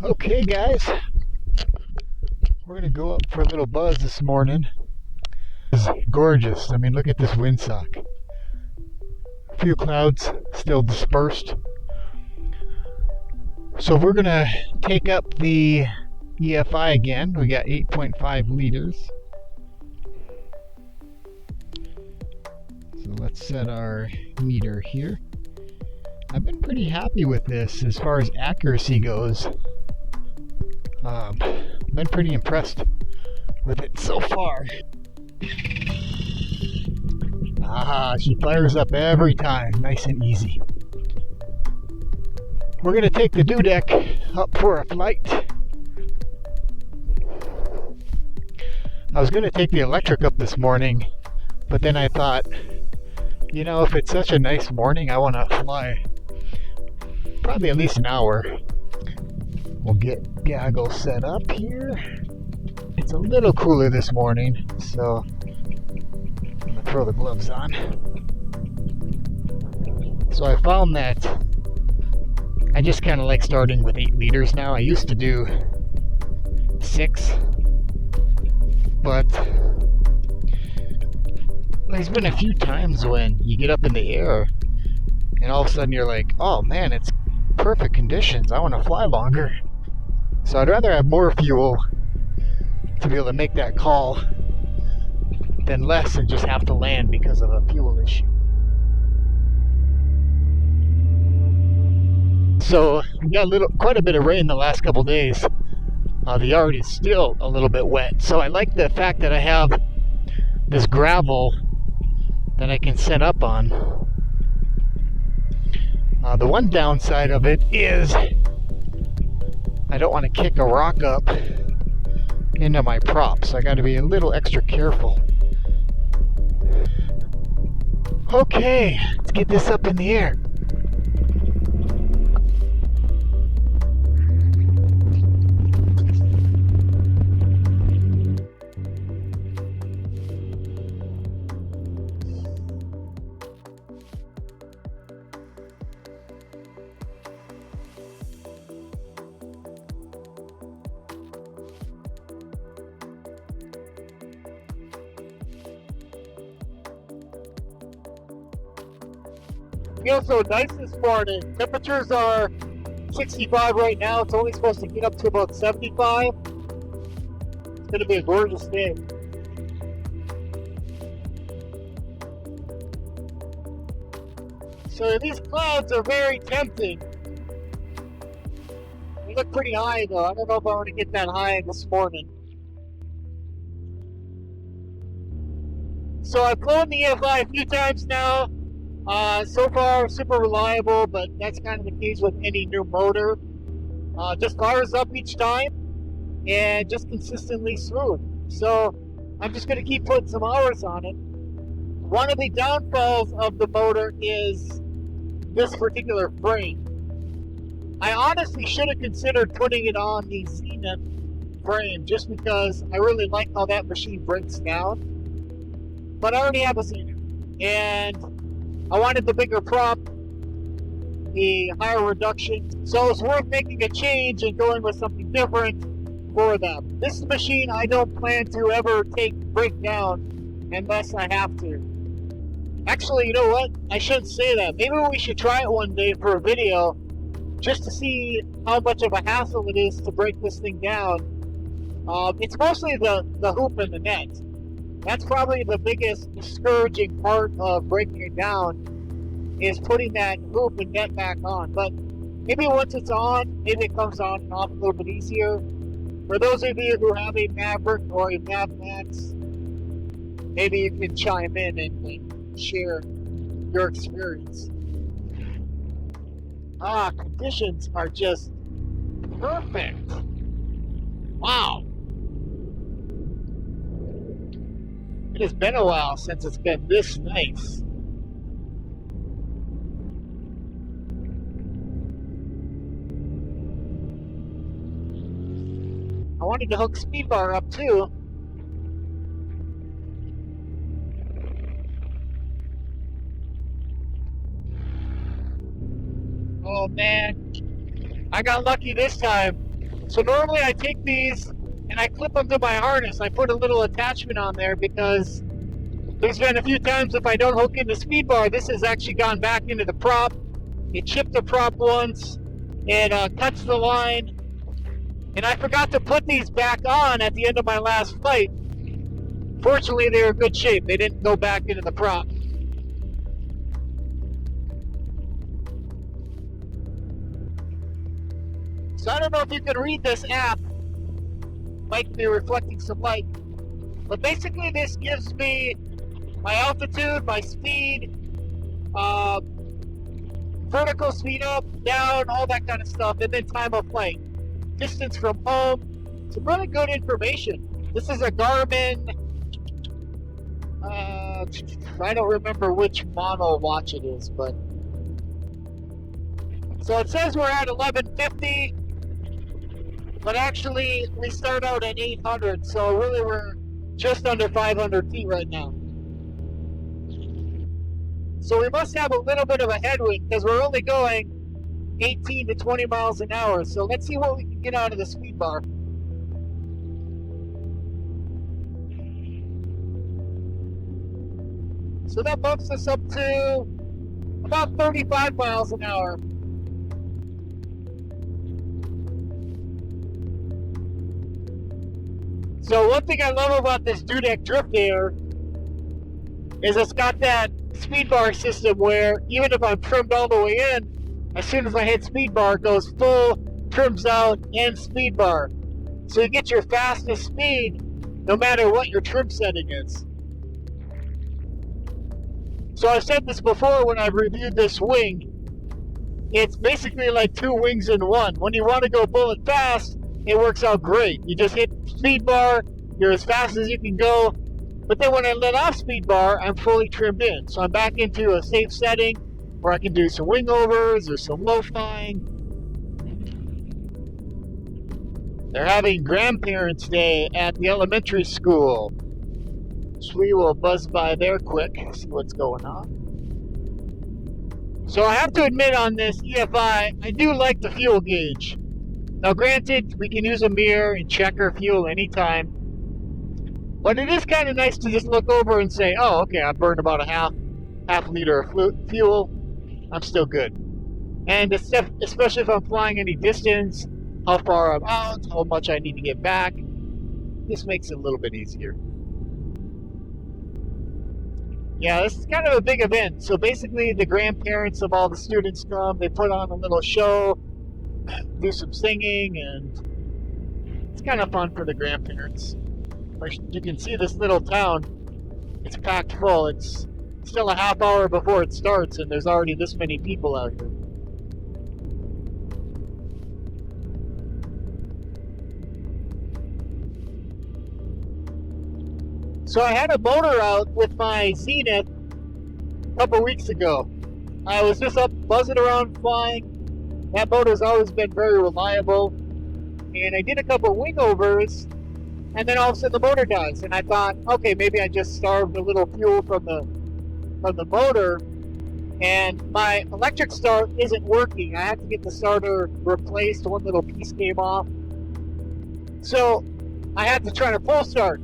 Okay, guys, we're gonna go up for a little buzz this morning. It's gorgeous. I mean, look at this windsock. A few clouds still dispersed. So we're gonna take up the EFI again. We got 8.5 liters. So let's set our meter here. I've been pretty happy with this as far as accuracy goes. Been pretty impressed with it so far. She fires up every time, nice and easy. We're going to take the deck up for a flight. I was going to take the electric up this morning, but then I thought, you know, if it's such a nice morning, I want to fly probably at least an hour. We'll get gaggle set up here. It's a little cooler this morning, so I'm going to throw the gloves on. So I found that I just kind of like starting with 8 liters now. I used to do 6, but there's been a few times when you get up in the air and all of a sudden you're like, oh man, it's perfect conditions. I want to fly longer. So I'd rather have more fuel to be able to make that call than less and just have to land because of a fuel issue. So we got quite a bit of rain the last couple days. The yard is still a little bit wet. So I like the fact that I have this gravel that I can set up on. The one downside of it is I don't want to kick a rock up into my prop, so I got to be a little extra careful. Okay, let's get this up in the air. Feels so nice this morning. Temperatures are 65 right now. It's only supposed to get up to about 75. It's going to be a gorgeous day. So these clouds are very tempting. They look pretty high though. I don't know if I want to get that high this morning. So I've flown the EFI a few times now. So far, super reliable, but that's kind of the case with any new motor. Just fires up each time and just consistently smooth. So I'm just going to keep putting some hours on it. One of the downfalls of the motor is this particular frame. I honestly should have considered putting it on the Zenith frame just because I really like how that machine breaks down. But I already have a Zenith, and I wanted the bigger prop, the higher reduction, so it's worth making a change and going with something different for them. This machine I don't plan to ever break down unless I have to. Actually, you know what? I shouldn't say that. Maybe we should try it one day for a video just to see how much of a hassle it is to break this thing down. It's mostly the hoop and the net. That's probably the biggest discouraging part of breaking it down, is putting that hoop and net back on. But maybe once it's on, maybe it comes on and off a little bit easier. For those of you who have a Maverick or a Mav Max, maybe you can chime in and share your experience. Conditions are just perfect. Wow. It has been a while since it's been this nice. I wanted to hook speed bar up too. Oh man, I got lucky this time. So normally I take these and I clip them to my harness. I put a little attachment on there because there's been a few times if I don't hook in the speed bar, this has actually gone back into the prop. It chipped the prop once. It cuts the line. And I forgot to put these back on at the end of my last flight. Fortunately, they were in good shape. They didn't go back into the prop. So I don't know if you can read this app. Might be reflecting some light. But basically this gives me my altitude, my speed, vertical speed up, down, all that kind of stuff, and then time of flight. Distance from home. Some really good information. This is a Garmin, I don't remember which model watch it is, but so it says we're at 1150, but actually we start out at 800, so really we're just under 500 feet right now. So we must have a little bit of a headwind because we're only going 18 to 20 miles an hour. So let's see what we can get out of the speed bar. So that bumps us up to about 35 miles an hour. So one thing I love about this Dudek Drift Air is it's got that speed bar system where even if I'm trimmed all the way in, as soon as I hit speed bar, it goes full, trims out, and speed bar. So you get your fastest speed no matter what your trim setting is. So I've said this before when I've reviewed this wing. It's basically like two wings in one. When you want to go bullet fast, it works out great. You just hit speed bar, you're as fast as you can go. But then when I let off speed bar, I'm fully trimmed in. So I'm back into a safe setting where I can do some wing overs or some low-flying. They're having Grandparents' Day at the elementary school. So we will buzz by there quick, see what's going on. So I have to admit on this EFI, I do like the fuel gauge. Now granted, we can use a mirror and check our fuel anytime. But it is kind of nice to just look over and say, oh, okay, I burned about a half liter of fuel. I'm still good. And especially if I'm flying any distance, how far I'm out, how much I need to get back. This makes it a little bit easier. Yeah, this is kind of a big event. So basically the grandparents of all the students come, they put on a little show, do some singing, and it's kind of fun for the grandparents. You can see this little town, it's packed full. It's still a half hour before it starts and there's already this many people out here. So I had a motor out with my Zenith a couple weeks ago. I was just up buzzing around flying. That motor's always been very reliable. And I did a couple wing overs, and then all of a sudden the motor dies. And I thought, okay, maybe I just starved a little fuel from the motor, and my electric start isn't working. I have to get the starter replaced. One little piece came off. So I had to try to pull start.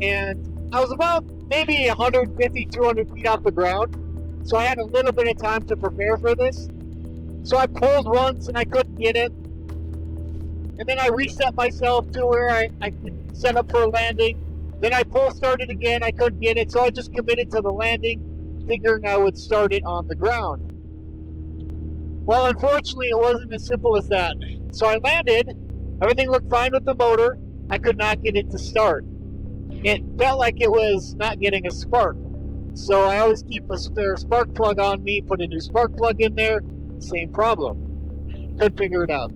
And I was about maybe 150, 200 feet off the ground. So I had a little bit of time to prepare for this. So I pulled once and I couldn't get it. And then I reset myself to where I could set up for a landing. Then I pull started again, I couldn't get it. So I just committed to the landing, figuring I would start it on the ground. Well, unfortunately, it wasn't as simple as that. So I landed, everything looked fine with the motor. I could not get it to start. It felt like it was not getting a spark. So I always keep a spare spark plug on me, put a new spark plug in there, same problem. Couldn't figure it out.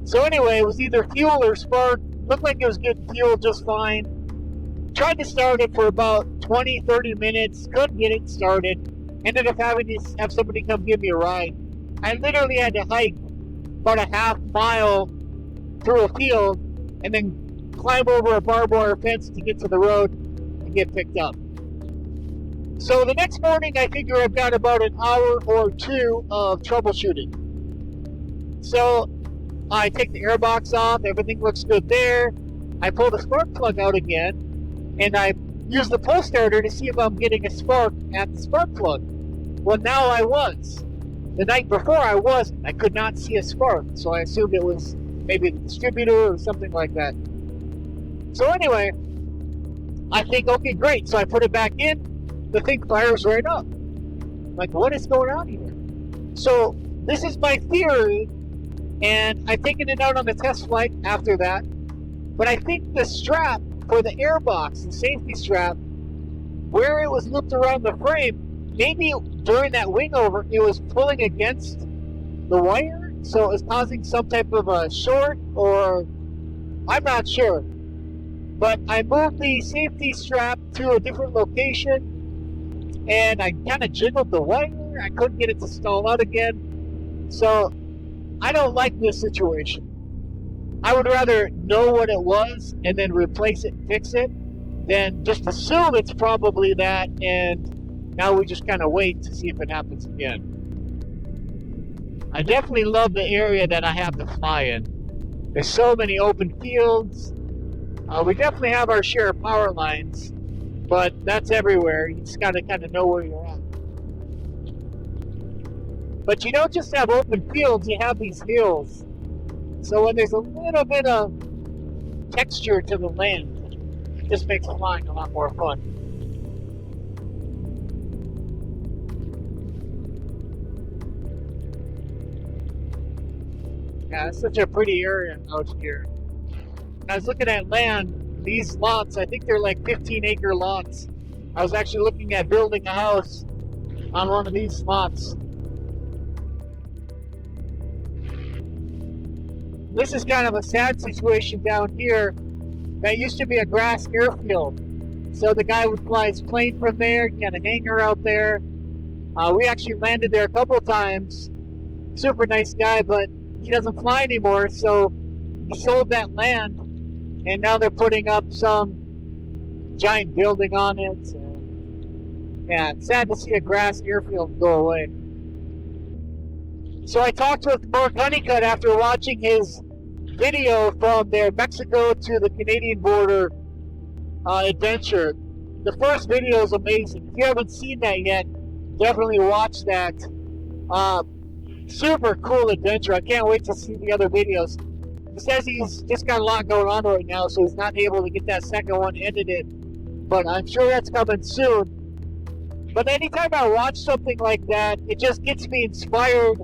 So anyway, it was either fuel or spark. Looked like it was getting fuel just fine. Tried to start it for about 20, 30 minutes, couldn't get it started. Ended up having to have somebody come give me a ride. I literally had to hike about a half mile through a field and then climb over a barbed wire fence to get to the road and get picked up. So the next morning, I figure I've got about an hour or two of troubleshooting. So I take the airbox off, everything looks good there. I pull the spark plug out again, and I use the pull starter to see if I'm getting a spark at the spark plug. Well, now I was. The night before I wasn't. I could not see a spark, so I assumed it was maybe the distributor or something like that. So anyway, I think, okay, great. So I put it back in. The thing fires right up. Like, what is going on here? So this is my theory, and I've taken it out on the test flight after that. But I think the strap for the airbox, the safety strap, where it was looped around the frame, maybe during that wing over, it was pulling against the wire, so it was causing some type of a short, or I'm not sure. But I moved the safety strap to a different location, and I kind of jiggled the wire. I couldn't get it to stall out again. So I don't like this situation. I would rather know what it was and then replace it and fix it than just assume it's probably that, and now we just kind of wait to see if it happens again. I definitely love the area that I have to fly in. There's so many open fields. We definitely have our share of power lines, but that's everywhere. You just got to kind of know where you're at. But you don't just have open fields, you have these hills. So when there's a little bit of texture to the land, it just makes flying a lot more fun. Yeah, it's such a pretty area out here. I was looking at land, these lots, I think they're like 15-acre lots. I was actually looking at building a house on one of these lots. This is kind of a sad situation down here. That used to be a grass airfield. So the guy would fly his plane from there, kind of hangar out there. We actually landed there a couple of times. Super nice guy, but he doesn't fly anymore, so he sold that land, and now they're putting up some giant building on it. Yeah, it's sad to see a grass airfield go away. So I talked with Mark Honeycutt after watching his video from their Mexico to the Canadian border adventure. The first video is amazing. If you haven't seen that yet, definitely watch that. Super cool adventure. I can't wait to see the other videos. He says he's just got a lot going on right now, so he's not able to get that second one edited. But I'm sure that's coming soon. But anytime I watch something like that, it just gets me inspired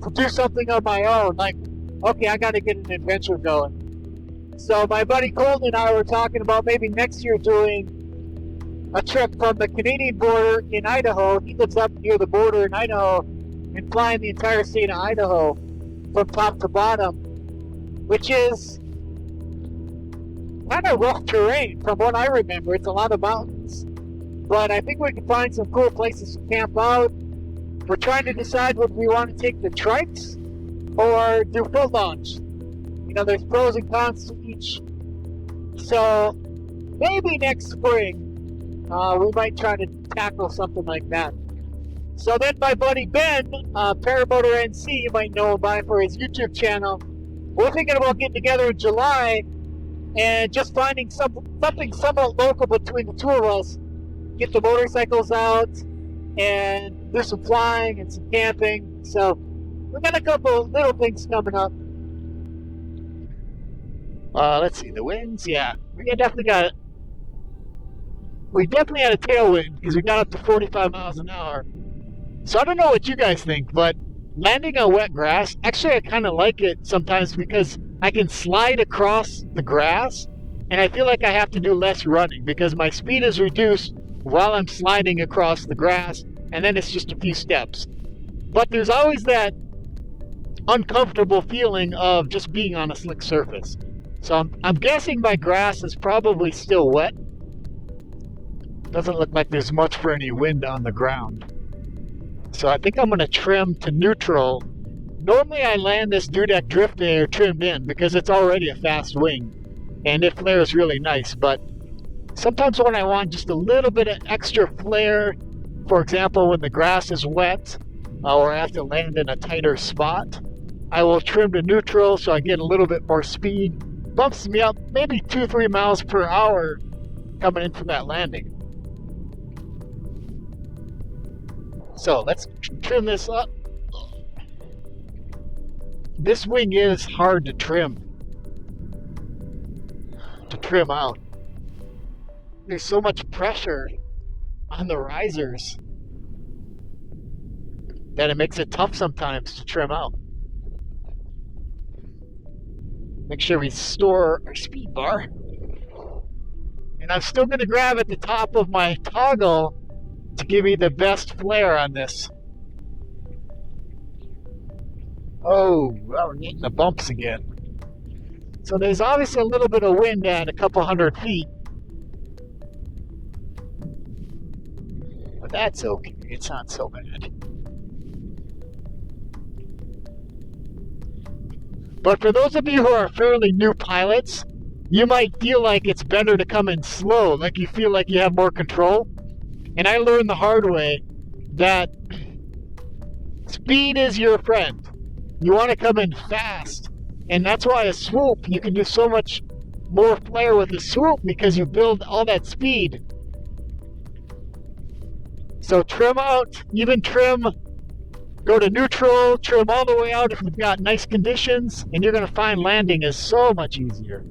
to do something on my own. Like, okay, I got to get an adventure going. So my buddy Colton and I were talking about maybe next year doing a trip from the Canadian border in Idaho. He lives up near the border in Idaho, and flying the entire state of Idaho from top to bottom, which is kind of rough terrain from what I remember. It's a lot of mountains. But I think we can find some cool places to camp out. We're trying to decide whether we want to take the trikes or do foot launch. You know, there's pros and cons to each. So maybe next spring we might try to tackle something like that. So then my buddy Ben, Paramotor NC, you might know him by for his YouTube channel, we're thinking about getting together in July and just finding something somewhat local between the two of us. Get the motorcycles out and do some flying and some camping. So we got a couple little things coming up. Let's see, the winds, yeah. We definitely had a tailwind because we got up to 45 miles an hour. So I don't know what you guys think, but landing on wet grass, actually I kind of like it sometimes because I can slide across the grass and I feel like I have to do less running because my speed is reduced while I'm sliding across the grass, and then it's just a few steps. But there's always that uncomfortable feeling of just being on a slick surface. So I'm guessing my grass is probably still wet. Doesn't look like there's much for any wind on the ground. So I think I'm going to trim to neutral. Normally I land this Dudek Drift Air trimmed in because it's already a fast wing and it flares really nice, but sometimes when I want just a little bit of extra flare, for example when the grass is wet or I have to land in a tighter spot, I will trim to neutral so I get a little bit more speed. Bumps me up maybe 2-3 miles per hour coming into that landing. So let's trim this up. This wing is hard to trim out. There's so much pressure on the risers that it makes it tough sometimes to trim out. Make sure we store our speed bar. And I'm still going to grab at the top of my toggle to give me the best flare on this. Oh, well, we're getting the bumps again. So there's obviously a little bit of wind at a couple hundred feet. But that's okay. It's not so bad. But for those of you who are fairly new pilots, you might feel like it's better to come in slow, like you feel like you have more control. And I learned the hard way that speed is your friend. You want to come in fast. And that's why a swoop, you can do so much more flare with a swoop because you build all that speed. So trim out, even trim, go to neutral, trim all the way out if you've got nice conditions, and you're going to find landing is so much easier.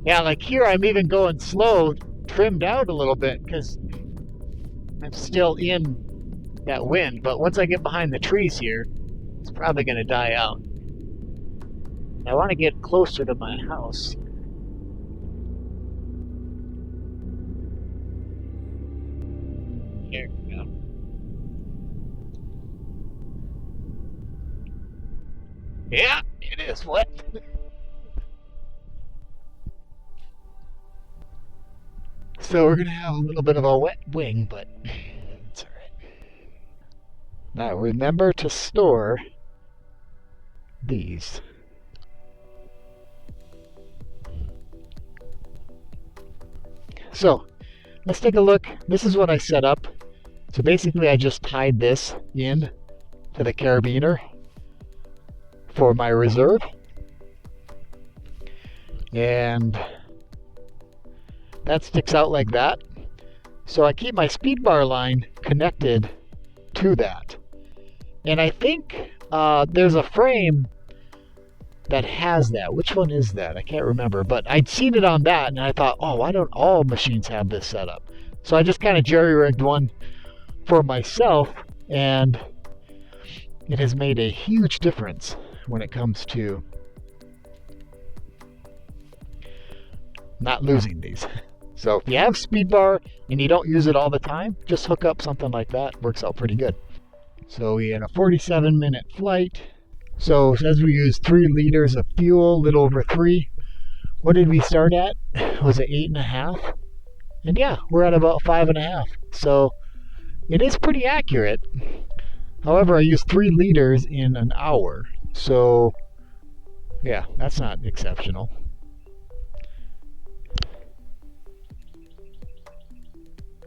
Yeah, like here I'm even going slow, trimmed out a little bit because I'm still in that wind. But once I get behind the trees here, it's probably going to die out. I want to get closer to my house. There we go. Yeah, it is wet. So we're going to have a little bit of a wet wing, but it's all right. Now remember to store these. So let's take a look. This is what I set up. So basically I just tied this in to the carabiner for my reserve. And that sticks out like that. So I keep my speed bar line connected to that. And I think there's a frame that has that. Which one is that? I can't remember. But I'd seen it on that and I thought, oh, why don't all machines have this set up? So I just kind of jerry-rigged one for myself, and it has made a huge difference when it comes to not losing these. So if you have speed bar and you don't use it all the time, just hook up something like that. Works out pretty good. So we had a 47-minute flight. So it says we used 3 liters of fuel, a little over 3. What did we start at? Was it 8.5? And yeah, we're at about 5.5. So it is pretty accurate. However, I used 3 liters in an hour. So yeah, that's not exceptional.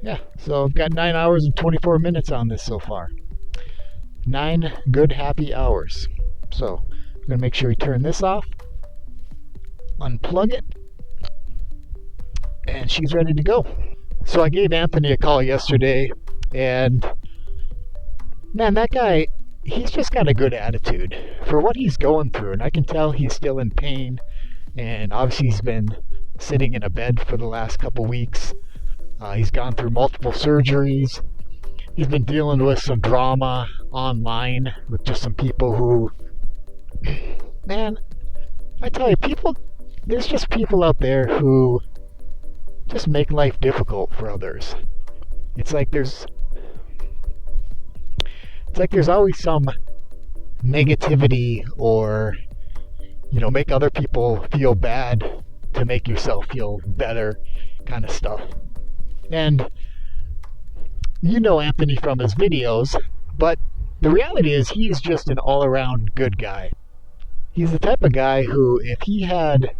Yeah, so I've got 9 hours and 24 minutes on this so far. 9 good, happy hours. So I'm going to make sure we turn this off, unplug it, and she's ready to go. So I gave Anthony a call yesterday, and man, that guy, he's just got a good attitude for what he's going through, and I can tell he's still in pain, and obviously he's been sitting in a bed for the last couple weeks. He's gone through multiple surgeries. He's been dealing with some drama online with just some people who, man, I tell you, there's just people out there who just make life difficult for others. It's like there's always some negativity or, make other people feel bad to make yourself feel better kind of stuff. And you know Anthony from his videos, but the reality is he's just an all-around good guy. He's the type of guy who, if he had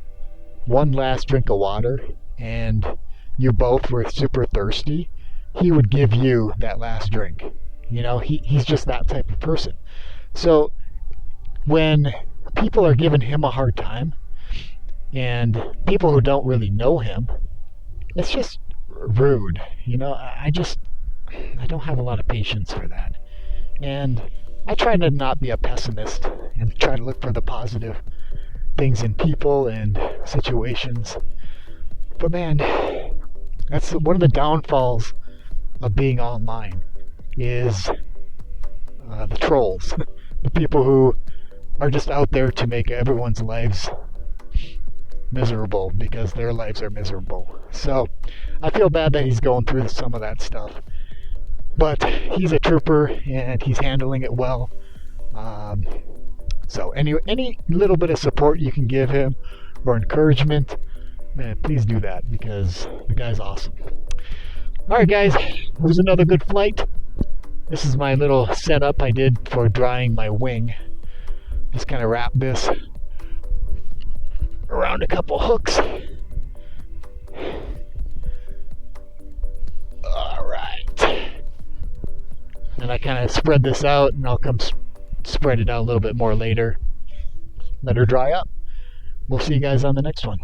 one last drink of water and you both were super thirsty, he would give you that last drink. You know, he's just that type of person. So when people are giving him a hard time, and people who don't really know him, it's just rude. You know, I don't have a lot of patience for that. And I try to not be a pessimist and try to look for the positive things in people and situations. But man, that's one of the downfalls of being online is the trolls, the people who are just out there to make everyone's lives miserable because their lives are miserable. So I feel bad that he's going through some of that stuff. But he's a trooper and he's handling it well. So any little bit of support you can give him or encouragement, man, please do that because the guy's awesome. Alright guys, here's another good flight. This is my little setup I did for drying my wing. Just kind of wrap this around a couple hooks. Alright. And I kind of spread this out and I'll come spread it out a little bit more later. Let her dry up. We'll see you guys on the next one.